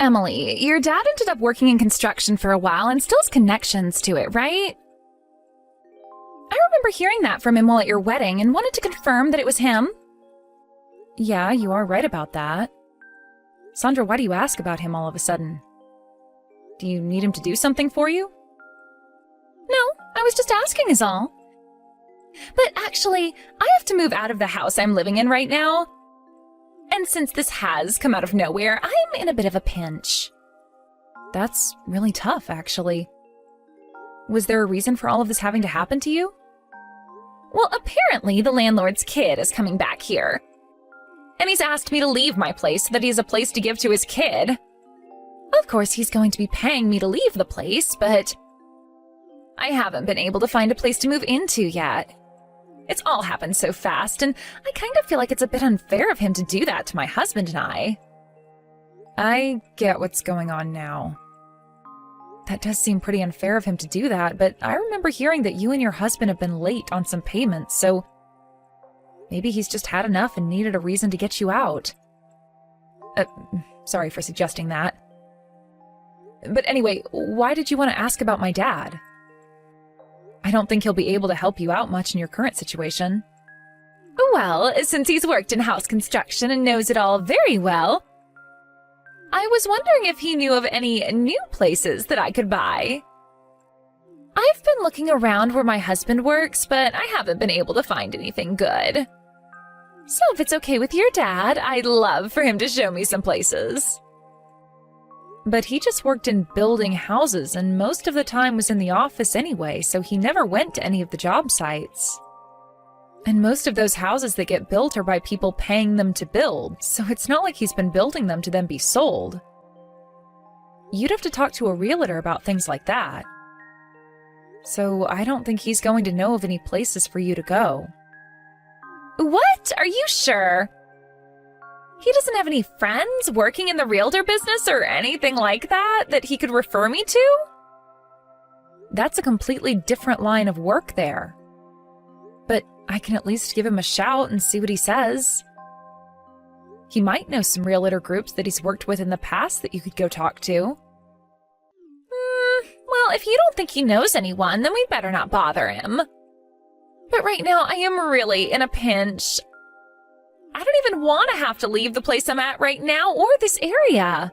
Emily, your dad ended up working in construction for a while and still has connections to it, right? I remember hearing that from him while at your wedding and wanted to confirm that it was him. Yeah, you are right about that. Sandra, why do you ask about him all of a sudden? Do you need him to do something for you? No, I was just asking is all. But actually, I have to move out of the house I'm living in right now. And since this has come out of nowhere, I'm in a bit of a pinch. That's really tough, actually. Was there a reason for all of this having to happen to you? Well, apparently the landlord's kid is coming back here. And he's asked me to leave my place so that he has a place to give to his kid. Of course, he's going to be paying me to leave the place, but I haven't been able to find a place to move into yet. It's all happened so fast, and I kind of feel like it's a bit unfair of him to do that to my husband and I. I get what's going on now. That does seem pretty unfair of him to do that, but I remember hearing that you and your husband have been late on some payments, so maybe he's just had enough and needed a reason to get you out. Sorry for suggesting that. But anyway, why did you want to ask about my dad? I don't think he'll be able to help you out much in your current situation. Well, since he's worked in house construction and knows it all very well, I was wondering if he knew of any new places that I could buy. I've been looking around where my husband works, but I haven't been able to find anything good. So if it's okay with your dad, I'd love for him to show me some places. But he just worked in building houses and most of the time was in the office anyway, so he never went to any of the job sites. And most of those houses that get built are by people paying them to build, so it's not like he's been building them to then be sold. You'd have to talk to a realtor about things like that. So I don't think he's going to know of any places for you to go. What? Are you sure? He doesn't have any friends working in the realtor business or anything like that he could refer me to? That's a completely different line of work there. But I can at least give him a shout and see what he says. He might know some realtor groups that he's worked with in the past that you could go talk to. Well, if you don't think he knows anyone, then we'd better not bother him. But right now, I am really in a pinch. I don't even want to have to leave the place I'm at right now or this area.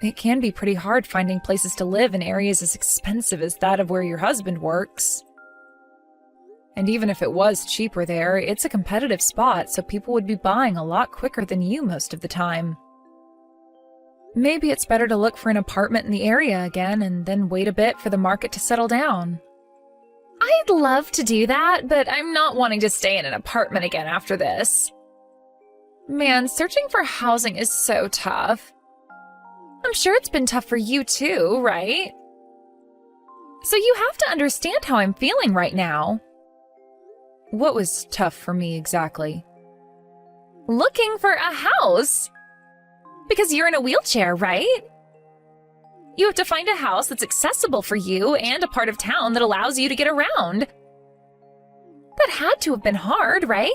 It can be pretty hard finding places to live in areas as expensive as that of where your husband works. And even if it was cheaper there, it's a competitive spot, so people would be buying a lot quicker than you most of the time. Maybe it's better to look for an apartment in the area again and then wait a bit for the market to settle down. I'd love to do that, but I'm not wanting to stay in an apartment again after this. Man, searching for housing is so tough. I'm sure it's been tough for you too, right? So you have to understand how I'm feeling right now. What was tough for me exactly? Looking for a house. Because you're in a wheelchair, right? You have to find a house that's accessible for you and a part of town that allows you to get around. That had to have been hard, right?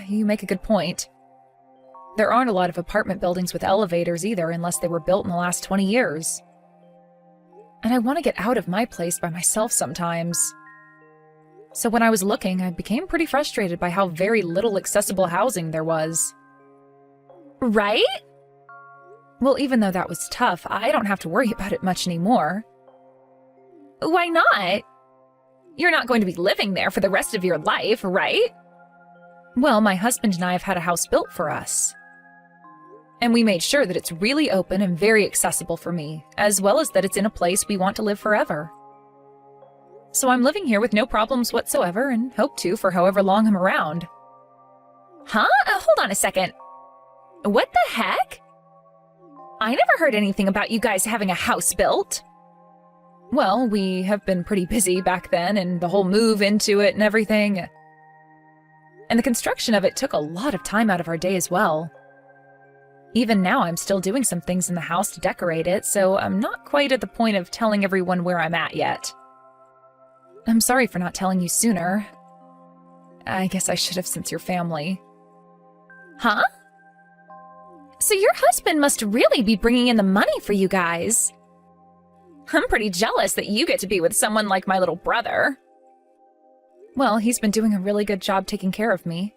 You make a good point. There aren't a lot of apartment buildings with elevators either, unless they were built in the last 20 years. And I want to get out of my place by myself sometimes. So when I was looking, I became pretty frustrated by how very little accessible housing there was. Right? Well, even though that was tough, I don't have to worry about it much anymore. Why not? You're not going to be living there for the rest of your life, right? Well, my husband and I have had a house built for us. And we made sure that it's really open and very accessible for me, as well as that it's in a place we want to live forever. So I'm living here with no problems whatsoever and hope to for however long I'm around. Huh? Hold on a second. What the heck? I never heard anything about you guys having a house built. Well, we have been pretty busy back then, and the whole move into it and everything. And the construction of it took a lot of time out of our day as well. Even now, I'm still doing some things in the house to decorate it, so I'm not quite at the point of telling everyone where I'm at yet. I'm sorry for not telling you sooner. I guess I should have since you're family. Huh? So your husband must really be bringing in the money for you guys. I'm pretty jealous that you get to be with someone like my little brother. Well, he's been doing a really good job taking care of me.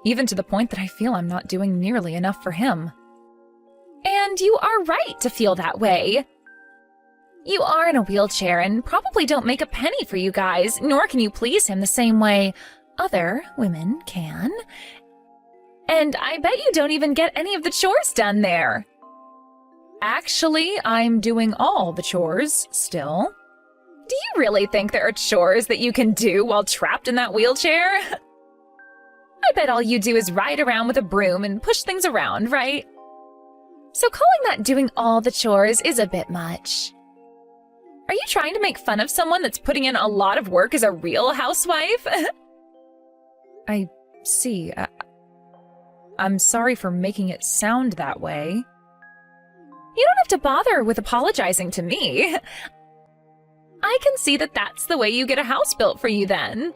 Even to the point that I feel I'm not doing nearly enough for him. And you are right to feel that way. You are in a wheelchair and probably don't make a penny for you guys, nor can you please him the same way other women can. And I bet you don't even get any of the chores done there. Actually, I'm doing all the chores still. Do you really think there are chores that you can do while trapped in that wheelchair? I bet all you do is ride around with a broom and push things around, right? So calling that doing all the chores is a bit much. Are you trying to make fun of someone that's putting in a lot of work as a real housewife? I see. I'm sorry for making it sound that way. You don't have to bother with apologizing to me. I can see that that's the way you get a house built for you then.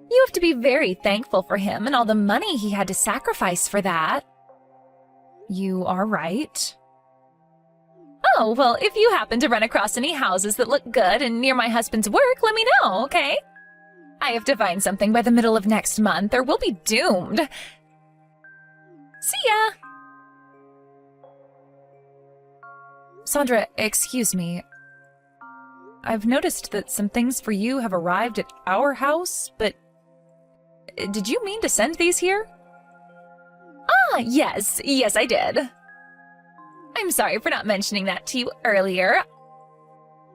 You have to be very thankful for him and all the money he had to sacrifice for that. You are right. Oh, well, if you happen to run across any houses that look good and near my husband's work, let me know, okay? I have to find something by the middle of next month or we'll be doomed. See ya! Sandra, excuse me. I've noticed that some things for you have arrived at our house, but did you mean to send these here? Ah, yes, I did. I'm sorry for not mentioning that to you earlier.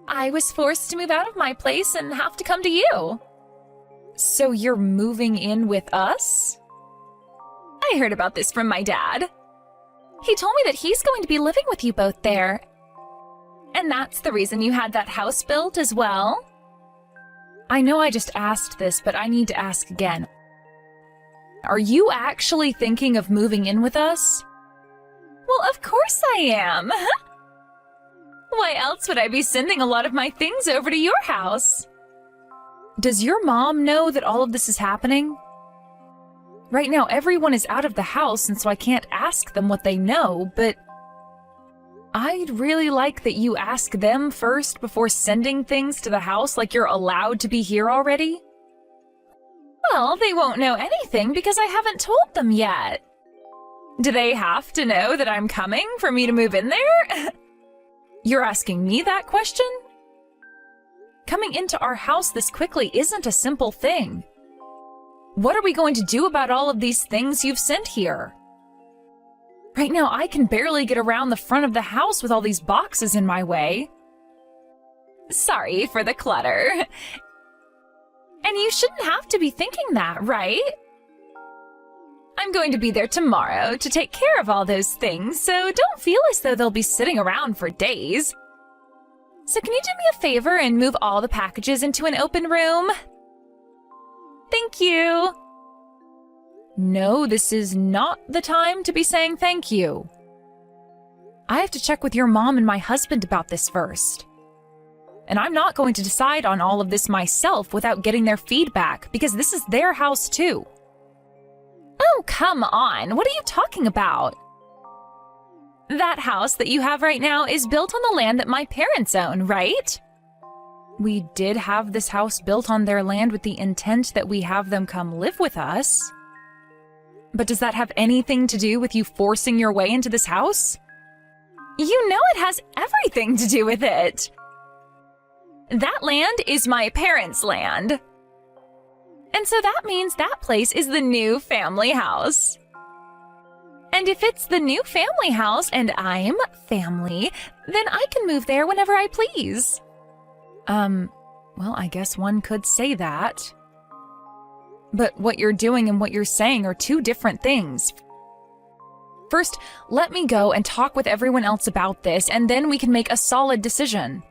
I was forced to move out of my place and have to come to you. So you're moving in with us? I heard about this from my dad. He told me that he's going to be living with you both there. And that's the reason you had that house built as well? I know I just asked this, but I need to ask again. Are you actually thinking of moving in with us? Well, of course I am. Why else would I be sending a lot of my things over to your house? Does your mom know that all of this is happening? Right now, everyone is out of the house, and so I can't ask them what they know, but I'd really like that you ask them first before sending things to the house like you're allowed to be here already. Well, they won't know anything because I haven't told them yet. Do they have to know that I'm coming for me to move in there? You're asking me that question? Coming into our house this quickly isn't a simple thing. What are we going to do about all of these things you've sent here? Right now, I can barely get around the front of the house with all these boxes in my way. Sorry for the clutter. And you shouldn't have to be thinking that, right? I'm going to be there tomorrow to take care of all those things, so don't feel as though they'll be sitting around for days. So can you do me a favor and move all the packages into an open room? Thank you. No, this is not the time to be saying thank you. I have to check with your mom and my husband about this first. And I'm not going to decide on all of this myself without getting their feedback, because this is their house too. Oh, come on. What are you talking about? That house that you have right now is built on the land that my parents own, right? We did have this house built on their land with the intent that we have them come live with us. But does that have anything to do with you forcing your way into this house? You know it has everything to do with it. That land is my parents' land. And so that means that place is the new family house. And if it's the new family house and I'm family, then I can move there whenever I please. Well, I guess one could say that. But what you're doing and what you're saying are two different things. First, let me go and talk with everyone else about this, and then we can make a solid decision.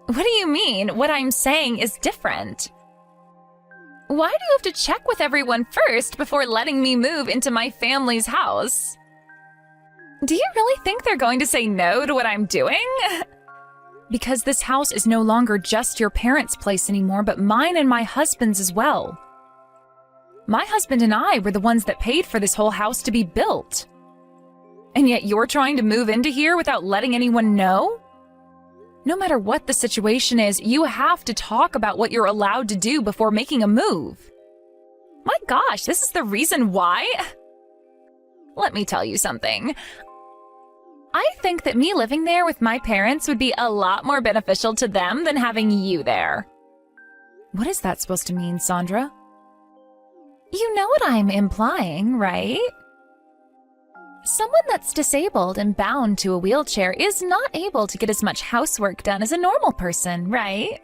What do you mean? What I'm saying is different. Why do you have to check with everyone first before letting me move into my family's house? Do you really think they're going to say no to what I'm doing? Because this house is no longer just your parents' place anymore, but mine and my husband's as well. My husband and I were the ones that paid for this whole house to be built. And yet you're trying to move into here without letting anyone know? No matter what the situation is, you have to talk about what you're allowed to do before making a move. My gosh, this is the reason why? Let me tell you something. I think that me living there with my parents would be a lot more beneficial to them than having you there. What is that supposed to mean, Sandra? You know what I'm implying, right? Someone that's disabled and bound to a wheelchair is not able to get as much housework done as a normal person, right?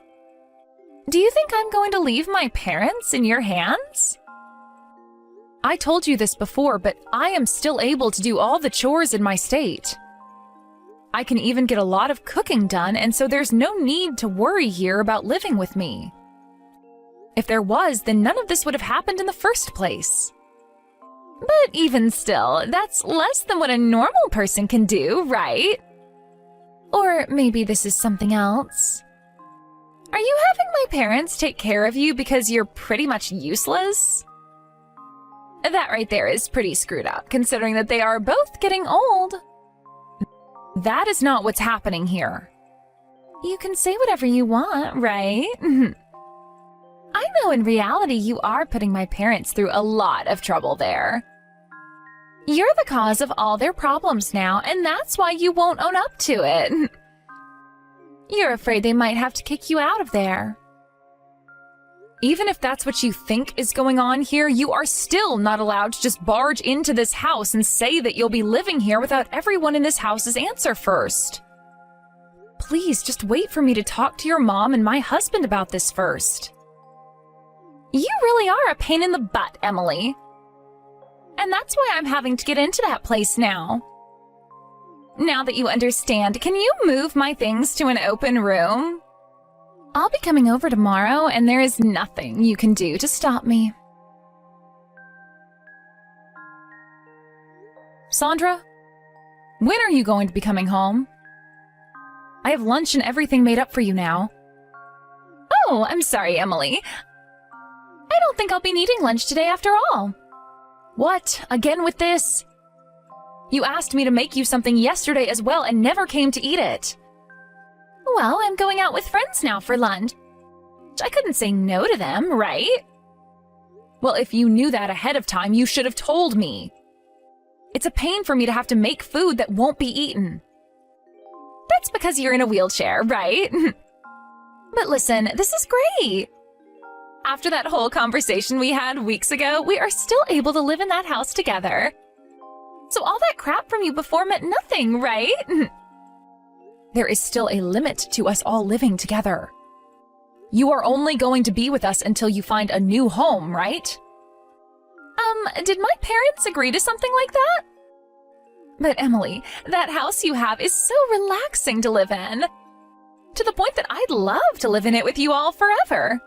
Do you think I'm going to leave my parents in your hands? I told you this before, but I am still able to do all the chores in my state. I can even get a lot of cooking done, and so there's no need to worry here about living with me. If there was, then none of this would have happened in the first place. But even still, that's less than what a normal person can do, right? Or maybe this is something else. Are you having my parents take care of you because you're pretty much useless? That right there is pretty screwed up, considering that they are both getting old. That is not what's happening here. You can say whatever you want, right? I know in reality you are putting my parents through a lot of trouble there. You're the cause of all their problems now, and that's why you won't own up to it. You're afraid they might have to kick you out of there. Even if that's what you think is going on here, you are still not allowed to just barge into this house and say that you'll be living here without everyone in this house's answer first. Please, just wait for me to talk to your mom and my husband about this first. You really are a pain in the butt, Emily. And that's why I'm having to get into that place now. Now that you understand, can you move my things to an open room? I'll be coming over tomorrow, and there is nothing you can do to stop me. Sandra, when are you going to be coming home? I have lunch and everything made up for you now. Oh, I'm sorry, Emily. I don't think I'll be needing lunch today after all. What? Again with this? You asked me to make you something yesterday as well and never came to eat it. Well, I'm going out with friends now for lunch. I couldn't say no to them, right? Well, if you knew that ahead of time, you should have told me. It's a pain for me to have to make food that won't be eaten. That's because you're in a wheelchair, right? But listen, this is great. After that whole conversation we had weeks ago, we are still able to live in that house together. So all that crap from you before meant nothing, right? There is still a limit to us all living together. You are only going to be with us until you find a new home, right? Did my parents agree to something like that? But Emily, that house you have is so relaxing to live in. To the point that I'd love to live in it with you all forever.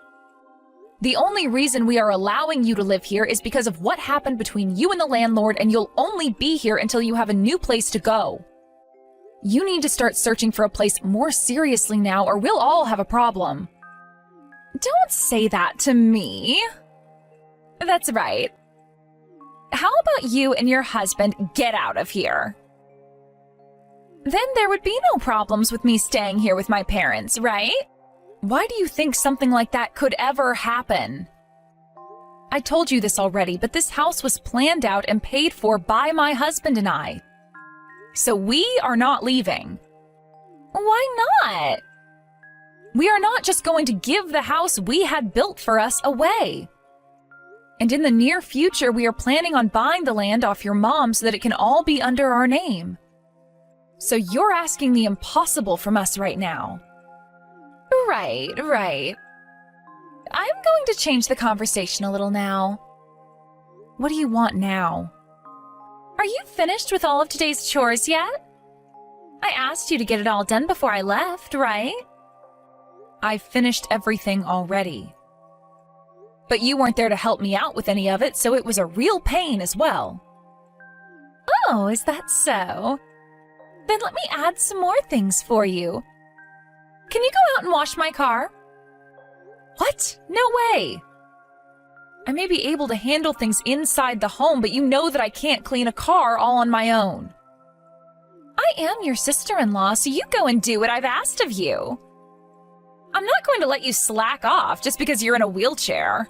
The only reason we are allowing you to live here is because of what happened between you and the landlord, and you'll only be here until you have a new place to go. You need to start searching for a place more seriously now, or we'll all have a problem. Don't say that to me. That's right. How about you and your husband get out of here? Then there would be no problems with me staying here with my parents, right? Why do you think something like that could ever happen? I told you this already, but this house was planned out and paid for by my husband and I. So we are not leaving. Why not? We are not just going to give the house we had built for us away. And in the near future, we are planning on buying the land off your mom so that it can all be under our name. So you're asking the impossible from us right now. Right. I'm going to change the conversation a little now. What do you want now? Are you finished with all of today's chores yet? I asked you to get it all done before I left, right? I've finished everything already. But you weren't there to help me out with any of it, so it was a real pain as well. Oh, is that so? Then let me add some more things for you. Can you go out and wash my car? What? No way! I may be able to handle things inside the home, but you know that I can't clean a car all on my own. I am your sister-in-law, so you go and do what I've asked of you. I'm not going to let you slack off just because you're in a wheelchair.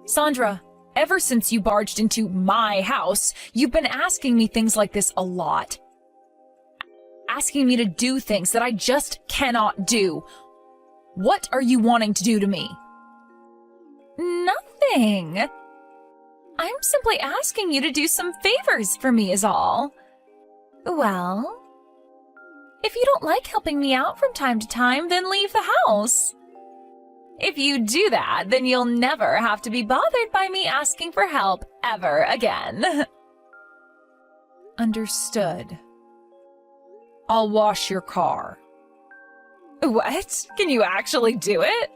Sandra, ever since you barged into my house, you've been asking me things like this a lot. Asking me to do things that I just cannot do. What are you wanting to do to me? Nothing. I'm simply asking you to do some favors for me is all. Well, if you don't like helping me out from time to time, then leave the house. If you do that, then you'll never have to be bothered by me asking for help ever again. Understood. I'll wash your car. What? Can you actually do it?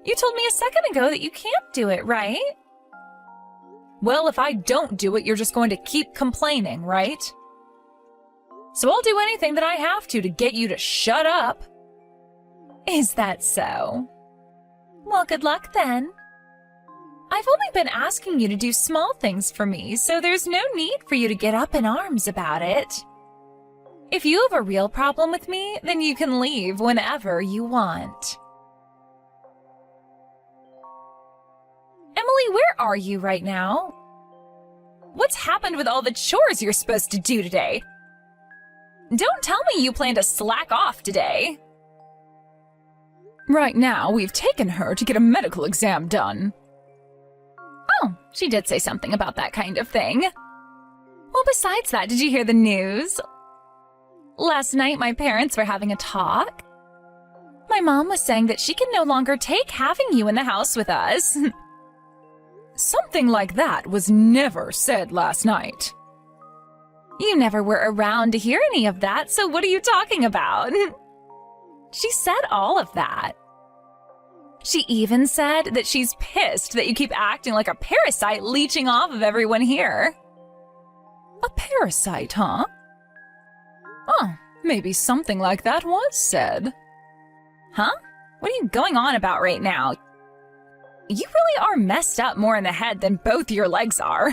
You told me a second ago that you can't do it, right? Well, if I don't do it, you're just going to keep complaining, right? So I'll do anything that I have to get you to shut up. Is that so? Well, good luck then. I've only been asking you to do small things for me, so there's no need for you to get up in arms about it. If you have a real problem with me, then you can leave whenever you want. Emily, where are you right now? What's happened with all the chores you're supposed to do today? Don't tell me you plan to slack off today. Right now, we've taken her to get a medical exam done. Oh, she did say something about that kind of thing. Well, besides that, did you hear the news? Last night, my parents were having a talk. My mom was saying that she can no longer take having you in the house with us. Something like that was never said last night. You never were around to hear any of that, so what are you talking about? She said all of that. She even said that she's pissed that you keep acting like a parasite leeching off of everyone here. A parasite, huh? Oh, maybe something like that was said. Huh? What are you going on about right now? You really are messed up more in the head than both your legs are.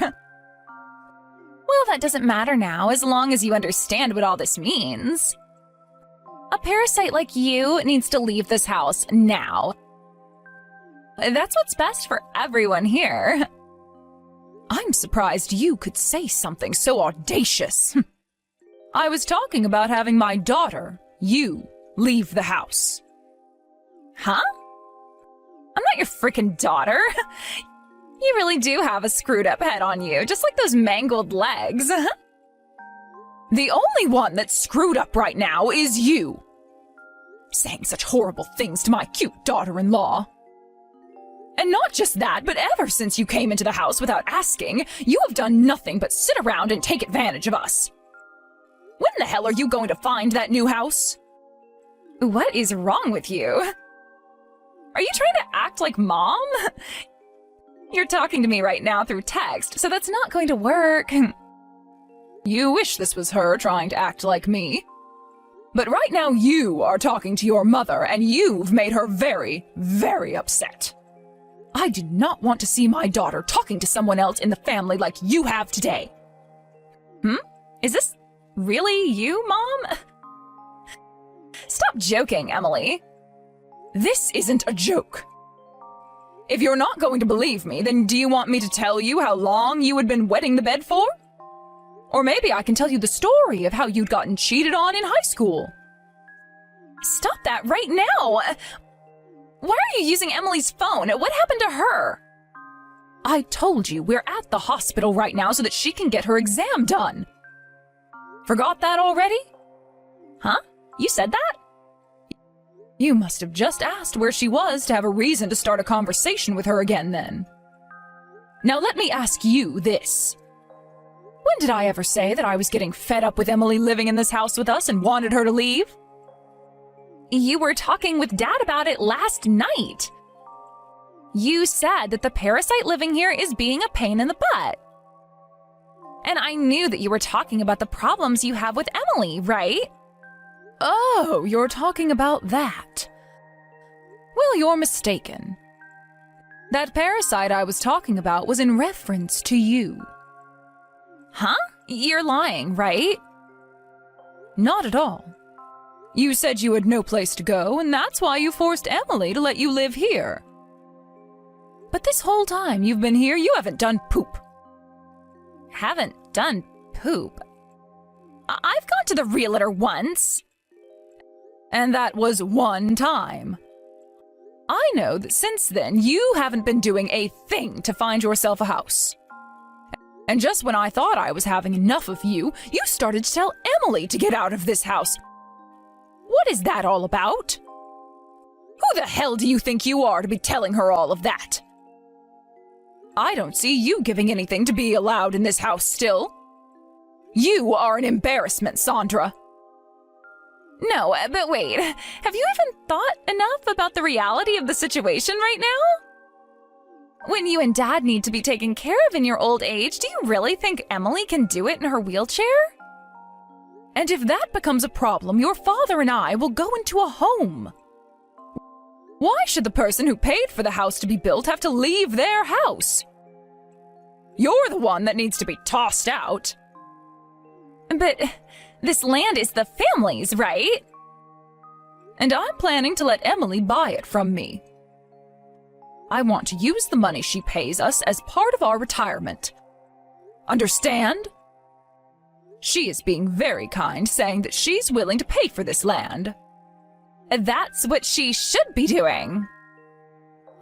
Well, that doesn't matter now, as long as you understand what all this means. A parasite like you needs to leave this house now. That's what's best for everyone here. I'm surprised you could say something so audacious. I was talking about having my daughter, you, leave the house. Huh? I'm not your frickin' daughter. You really do have a screwed up head on you, just like those mangled legs. The only one that's screwed up right now is you. Saying such horrible things to my cute daughter-in-law. And not just that, but ever since you came into the house without asking, you have done nothing but sit around and take advantage of us. When the hell are you going to find that new house? What is wrong with you? Are you trying to act like Mom? You're talking to me right now through text, so that's not going to work. You wish this was her trying to act like me. But right now you are talking to your mother, and you've made her very, very upset. I do not want to see my daughter talking to someone else in the family like you have today. Is this really you, Mom? Stop joking, Emily. This isn't a joke. If you're not going to believe me, then do you want me to tell you how long you had been wetting the bed for? Or maybe I can tell you the story of how you'd gotten cheated on in high school. Stop that right now! Why are you using Emily's phone? What happened to her? I told you we're at the hospital right now so that she can get her exam done. Forgot that already? Huh? You said that? You must have just asked where she was to have a reason to start a conversation with her again then. Now let me ask you this. When did I ever say that I was getting fed up with Emily living in this house with us and wanted her to leave? You were talking with Dad about it last night. You said that the parasite living here is being a pain in the butt. And I knew that you were talking about the problems you have with Emily, right? Oh, you're talking about that. Well, you're mistaken. That parasite I was talking about was in reference to you. Huh? You're lying, right? Not at all. You said you had no place to go, and that's why you forced Emily to let you live here. But this whole time you've been here, you haven't done poop. Haven't done poop? I've gone to the realtor once. And that was one time. I know that since then you haven't been doing a thing to find yourself a house. And just when I thought I was having enough of you, you started to tell Emily to get out of this house. What is that all about? Who the hell do you think you are to be telling her all of that? I don't see you giving anything to be allowed in this house still. You are an embarrassment, Sandra. No, but wait, have you even thought enough about the reality of the situation right now? When you and Dad need to be taken care of in your old age, do you really think Emily can do it in her wheelchair? And if that becomes a problem, your father and I will go into a home. Why should the person who paid for the house to be built have to leave their house? You're the one that needs to be tossed out. But this land is the family's, right? And I'm planning to let Emily buy it from me. I want to use the money she pays us as part of our retirement. Understand? She is being very kind, saying that she's willing to pay for this land. That's what she should be doing.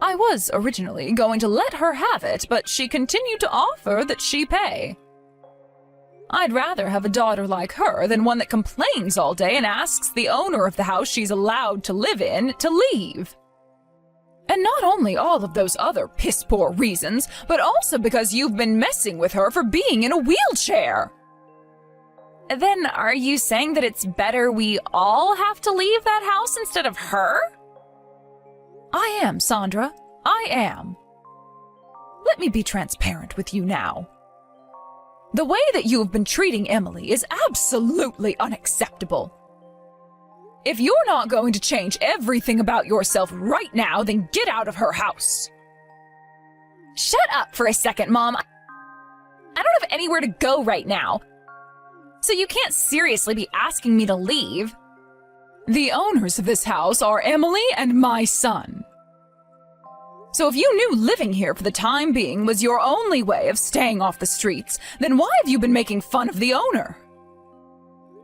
I was originally going to let her have it, but she continued to offer that she pay. I'd rather have a daughter like her than one that complains all day and asks the owner of the house she's allowed to live in to leave. And not only all of those other piss-poor reasons, but also because you've been messing with her for being in a wheelchair. Then are you saying that it's better we all have to leave that house instead of her? I am, Sandra. I am. Let me be transparent with you now. The way that you have been treating Emily is absolutely unacceptable. If you're not going to change everything about yourself right now, then get out of her house. Shut up for a second, Mom. I don't have anywhere to go right now. So you can't seriously be asking me to leave. The owners of this house are Emily and my son. So if you knew living here for the time being was your only way of staying off the streets, then why have you been making fun of the owner?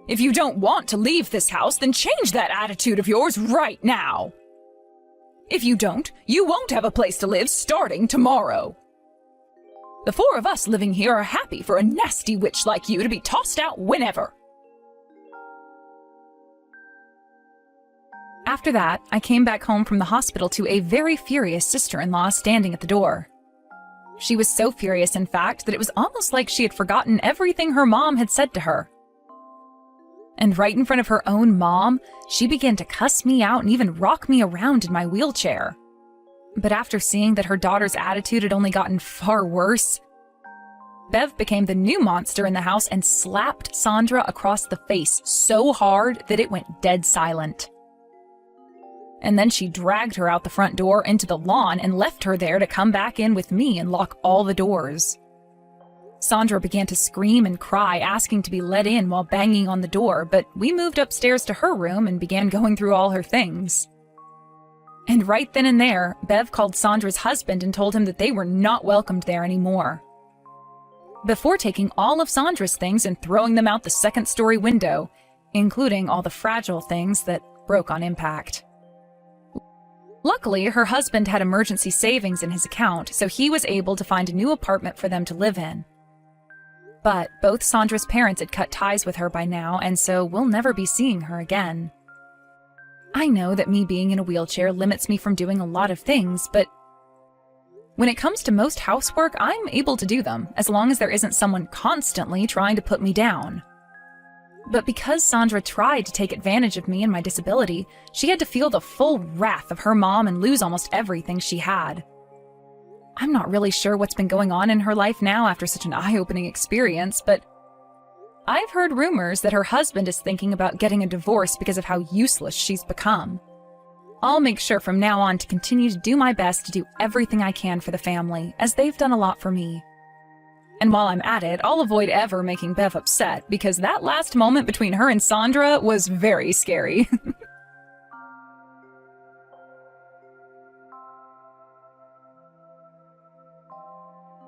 If you don't want to leave this house, then change that attitude of yours right now. If you don't, you won't have a place to live starting tomorrow. The four of us living here are happy for a nasty witch like you to be tossed out whenever. After that, I came back home from the hospital to a very furious sister-in-law standing at the door. She was so furious, in fact, that it was almost like she had forgotten everything her mom had said to her. And right in front of her own mom, she began to cuss me out and even rock me around in my wheelchair. But after seeing that her daughter's attitude had only gotten far worse, Bev became the new monster in the house and slapped Sandra across the face so hard that it went dead silent. And then she dragged her out the front door into the lawn and left her there to come back in with me and lock all the doors. Sandra began to scream and cry, asking to be let in while banging on the door, but we moved upstairs to her room and began going through all her things. And right then and there, Bev called Sandra's husband and told him that they were not welcomed there anymore. Before taking all of Sandra's things and throwing them out the second-story window, including all the fragile things that broke on impact. Luckily, her husband had emergency savings in his account, so he was able to find a new apartment for them to live in. But both Sandra's parents had cut ties with her by now, and so we'll never be seeing her again. I know that me being in a wheelchair limits me from doing a lot of things, but when it comes to most housework, I'm able to do them, as long as there isn't someone constantly trying to put me down. But because Sandra tried to take advantage of me and my disability, she had to feel the full wrath of her mom and lose almost everything she had. I'm not really sure what's been going on in her life now after such an eye-opening experience, but I've heard rumors that her husband is thinking about getting a divorce because of how useless she's become. I'll make sure from now on to continue to do my best to do everything I can for the family, as they've done a lot for me. And while I'm at it, I'll avoid ever making Bev upset because that last moment between her and Sandra was very scary.